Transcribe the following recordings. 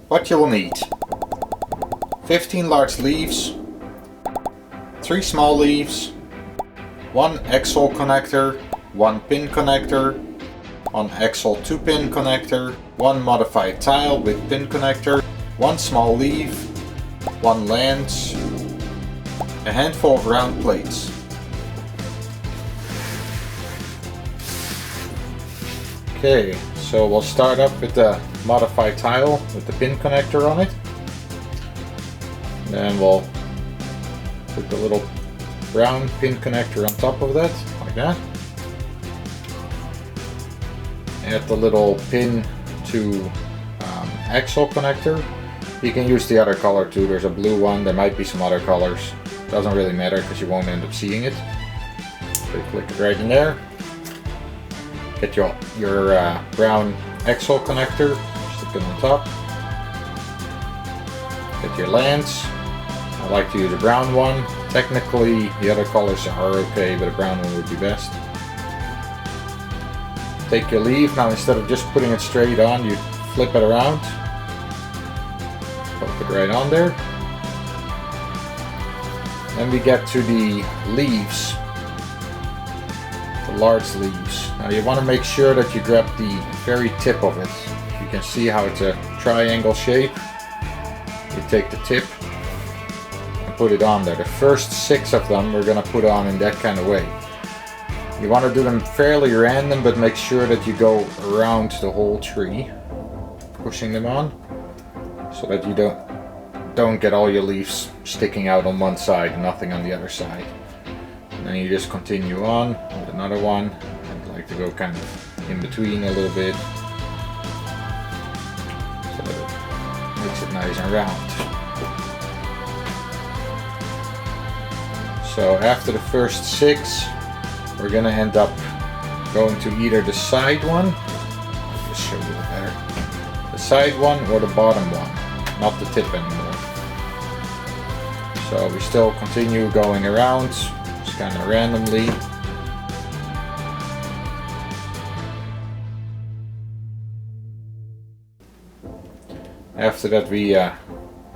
What you will need: 15 large leaves, 3 small leaves, 1 axle connector, 1 pin connector, 1 axle 2-pin connector, 1 modified tile with pin connector, 1 small leaf, 1 lance, a handful of round plates. Okay, so we'll start up with the modified tile with the pin connector on it. Then we'll put the little round pin connector on top of that, like that. Add the little pin to axle connector. You can use the other color too. There's a blue one, there might be some other colors. Doesn't really matter because you won't end up seeing it. So you click it right in there. Get your brown axle connector, stick it on top. Get your lance. I like to use a brown one. Technically the other colors are okay, but a brown one would be best. Take your leaf. Now instead of just putting it straight on, you flip it around. Pop it right on there. Then we get to the leaves. The large leaves. Now you want to make sure that you grab the very tip of it. You can see how it's a triangle shape. You take the tip and put it on there. The first 6 of them we're going to put on in that kind of way. You want to do them fairly random, but make sure that you go around the whole tree, pushing them on, so that you don't get all your leaves sticking out on one side and nothing on the other side. And then you just continue on with another one. I'd like to go kind of in between a little bit, so that it makes it nice and round. So after the first 6, we're gonna end up going to either the side one, I'll just show you better, the side one or the bottom one, not the tip anymore. So we still continue going around, just kind of randomly. After that we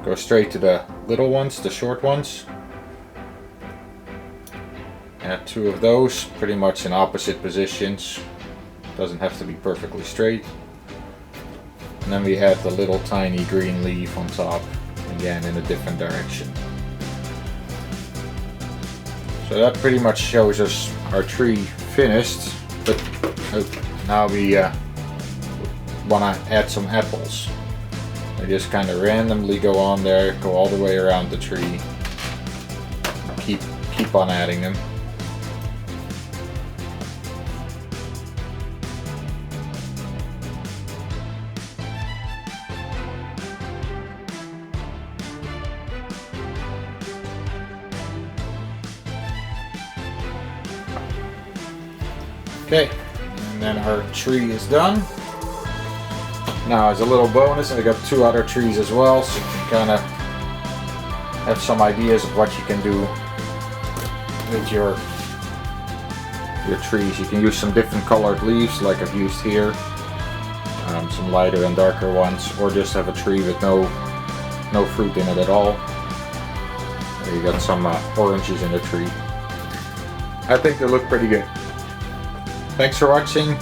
go straight to the little ones, the short ones. Add 2 of those, pretty much in opposite positions. Doesn't have to be perfectly straight. And then we add the little tiny green leaf on top, again in a different direction. So that pretty much shows us our tree finished, but now we want to add some apples. They just kind of randomly go on there, go all the way around the tree. Keep on adding them. Okay, and then our tree is done. Now as a little bonus, I got 2 other trees as well, so you can kind of have some ideas of what you can do with your trees. You can use some different colored leaves like I've used here, some lighter and darker ones, or just have a tree with no fruit in it at all. There you got some oranges in the tree. I think they look pretty good. Thanks for watching.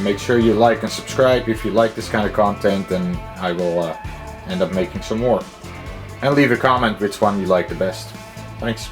Make sure you like and subscribe if you like this kind of content, and I will end up making some more. And leave a comment which one you like the best. Thanks.